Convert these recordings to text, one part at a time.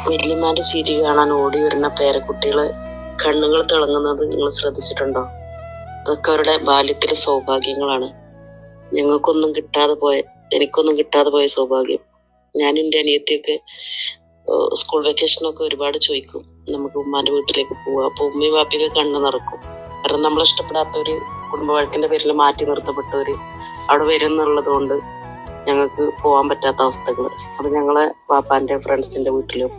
വല്യമ്മാന്റെ ചിരി കാണാൻ ഓടി വരുന്ന പേരക്കുട്ടികള് കണ്ണുകൾ തിളങ്ങുന്നത് നിങ്ങൾ ശ്രദ്ധിച്ചിട്ടുണ്ടോ? അതൊക്കെ അവരുടെ ബാല്യത്തിലെ സൗഭാഗ്യങ്ങളാണ്. എനിക്കൊന്നും കിട്ടാതെ പോയ സൗഭാഗ്യം. ഞാനും എൻ്റെ അനിയത്തിയൊക്കെ സ്കൂൾ വെക്കേഷനൊക്കെ ഒരുപാട് ചോദിക്കും, നമുക്ക് ഉമ്മാന്റെ വീട്ടിലേക്ക് പോവാ. അപ്പൊ ഉമ്മയും വാപ്പിയൊക്കെ കണ്ണു നിറക്കും. കാരണം നമ്മളെ ഇഷ്ടപ്പെടാത്തവര്, കുടുംബ വഴക്കിന്റെ പേരിൽ മാറ്റി നിർത്തപ്പെട്ടവര് അവിടെ വരും എന്നുള്ളത് കൊണ്ട് ഞങ്ങൾക്ക് പോകാൻ പറ്റാത്ത അവസ്ഥകൾ. അപ്പൊ ഞങ്ങളെ പാപ്പാന്റെ ഫ്രണ്ട്സിന്റെ വീട്ടിലും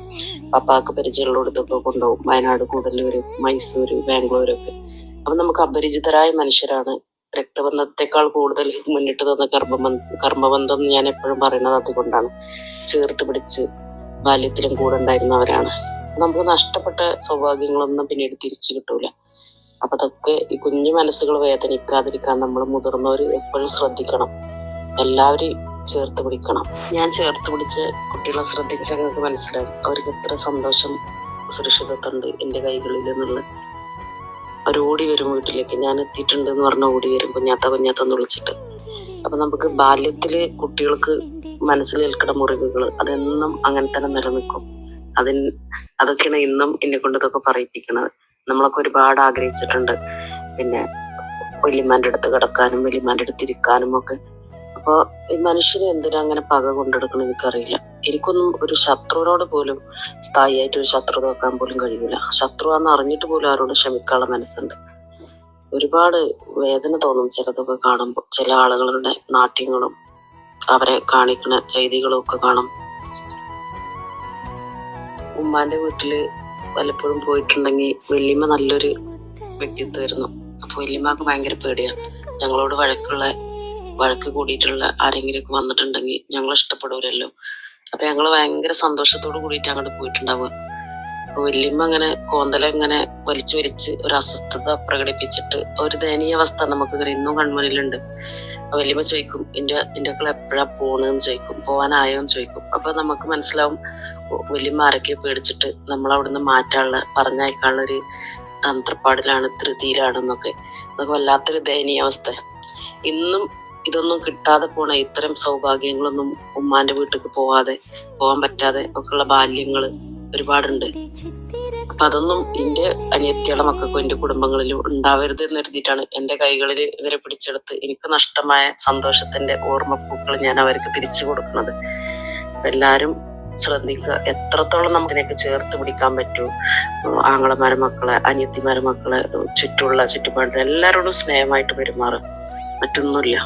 പാപ്പാക്ക് പരിചയമുള്ളിടത്തൊക്കെ കൊണ്ടുപോകും. വയനാട്, കൂടല്ലൂര്, മൈസൂര്, ബാംഗ്ലൂരൊക്കെ. അപ്പൊ നമുക്ക് അപരിചിതരായ മനുഷ്യരാണ്. രക്തബന്ധത്തെക്കാൾ കൂടുതൽ മുന്നിട്ട് തന്ന കർമ്മബന്ധം ഞാൻ എപ്പോഴും പറയുന്നത് അതുകൊണ്ടാണ്. ചേർത്ത് പിടിച്ച് ബാല്യത്തിലും കൂടെ ഉണ്ടായിരുന്നവരാണ്. നമുക്ക് നഷ്ടപ്പെട്ട സൗഭാഗ്യങ്ങളൊന്നും പിന്നീട് തിരിച്ചു കിട്ടൂല. അപ്പൊ അതൊക്കെ ഈ കുഞ്ഞു മനസ്സുകൾ വേദനിക്കാതിരിക്കാൻ നമ്മൾ മുതിർന്നവര് എപ്പോഴും ശ്രദ്ധിക്കണം. എല്ലാവരും ചേർത്ത് പിടിക്കണം. ഞാൻ ചേർത്ത് പിടിച്ച് കുട്ടികളെ ശ്രദ്ധിച്ചാൽ നിങ്ങൾക്ക് മനസ്സിലാവും അവർക്ക് എത്ര സന്തോഷം, സുരക്ഷിതത്വമുണ്ട് എൻ്റെ കൈകളിൽ എന്നുള്ള. അവർ ഓടി വരും വീട്ടിലേക്ക്. ഞാൻ എത്തിയിട്ടുണ്ട് എന്ന് പറഞ്ഞ ഓടി വരും, കുഞ്ഞാത്തെന്ന് വിളിച്ചിട്ട്. അപ്പൊ നമുക്ക് ബാല്യത്തില് കുട്ടികൾക്ക് മനസ്സിലേൽക്കുന്ന മുറിവുകൾ അതെന്നും അങ്ങനെ തന്നെ നിലനിൽക്കും. അതൊക്കെയാണ് ഇന്നും എന്നെ കൊണ്ട് ഇതൊക്കെ പറയിപ്പിക്കുന്നത്. നമ്മളൊക്കെ ഒരുപാട് ആഗ്രഹിച്ചിട്ടുണ്ട് പിന്നെ വല്യമ്മാന്റെ അടുത്ത് കിടക്കാനും വല്യമ്മാന്റെ അടുത്ത് ഇരിക്കാനും ഒക്കെ. അപ്പൊ ഈ മനുഷ്യന് എന്തിനാ അങ്ങനെ പക കൊണ്ടെടുക്കണം എനിക്കറിയില്ല. എനിക്കൊന്നും ഒരു ശത്രുവിനോട് പോലും സ്ഥായിയായിട്ട് ഒരു ശത്രുത വെക്കാൻ പോലും കഴിയില്ല. ശത്രുവാന്ന് അറിഞ്ഞിട്ട് പോലും ആരോട് ക്ഷമിക്കാനുള്ള മനസ്സുണ്ട്. ഒരുപാട് വേദന തോന്നും ചിലതൊക്കെ കാണുമ്പോൾ. ചില ആളുകളുടെ നാട്യങ്ങളും അവരെ കാണിക്കുന്ന ചെയ്തികളും ഒക്കെ കാണും. ഉമ്മാന്റെ വീട്ടില് പലപ്പോഴും പോയിട്ടുണ്ടെങ്കിൽ വല്യമ്മ നല്ലൊരു വ്യക്തിത്വമായിരുന്നു. അപ്പൊ വല്യമ്മക്ക് ഭയങ്കര പേടിയാണ്. ഞങ്ങളോട് വഴക്ക് കൂടിയിട്ടുള്ള ആരെങ്കിലും ഒക്കെ വന്നിട്ടുണ്ടെങ്കിൽ ഞങ്ങൾ ഇഷ്ടപ്പെടൂരല്ലോ. അപ്പൊ ഞങ്ങള് ഭയങ്കര സന്തോഷത്തോട് കൂടിയിട്ട് അങ്ങോട്ട് പോയിട്ടുണ്ടാവുക. അപ്പൊ വല്യമ്മ അങ്ങനെ ഇങ്ങനെ വലിച്ച് ഒരു അസ്വസ്ഥത പ്രകടിപ്പിച്ചിട്ട് ഒരു ദയനീയ അവസ്ഥ നമുക്ക് ഇന്നും കൺമുന്നിലുണ്ട്. വല്യമ്മ ചോദിക്കും, എന്റെ മക്കൾ എപ്പോഴാ പോണെന്ന് ചോദിക്കും, പോവാനായോന്ന് ചോദിക്കും. അപ്പൊ നമുക്ക് മനസ്സിലാവും വല്യമ്മ ആരൊക്കെ പേടിച്ചിട്ട് നമ്മളവിടുന്ന് പറഞ്ഞയക്കാനുള്ള ഒരു തന്ത്രപ്പാടിലാണ്, ധൃതിയിലാണെന്നൊക്കെ. അതൊക്കെ വല്ലാത്തൊരു ദയനീയ അവസ്ഥ. ഇന്നും ഇതൊന്നും കിട്ടാതെ പോണ ഇത്തരം സൗഭാഗ്യങ്ങളൊന്നും ഉമ്മാന്റെ വീട്ടിലേക്ക് പോകാൻ പറ്റാതെ ഒക്കെയുള്ള ബാല്യങ്ങള് ഒരുപാടുണ്ട്. അപ്പൊ അതൊന്നും എന്റെ അനിയത്തിയുടെ മക്കൾക്കും എന്റെ കുടുംബങ്ങളിലും ഉണ്ടാവരുത് എന്ന് കരുതിയിട്ടാണ് എന്റെ കൈകളിൽ ഇവരെ പിടിച്ചെടുത്ത് എനിക്ക് നഷ്ടമായ സന്തോഷത്തിന്റെ ഓർമ്മപ്പൂക്കൾ ഞാൻ അവർക്ക് തിരിച്ചു കൊടുക്കുന്നത്. എല്ലാരും ശ്രദ്ധിക്കുക, എത്രത്തോളം നമുക്കിനൊക്കെ ചേർത്ത് പിടിക്കാൻ പറ്റൂ. ആങ്ങളമാരെ മക്കളെ, അനിയത്തിമാരെ മക്കളെ, ചുറ്റുപാടിൽ എല്ലാവരോടും സ്നേഹമായിട്ട് പെരുമാറുക. മറ്റൊന്നുമില്ല.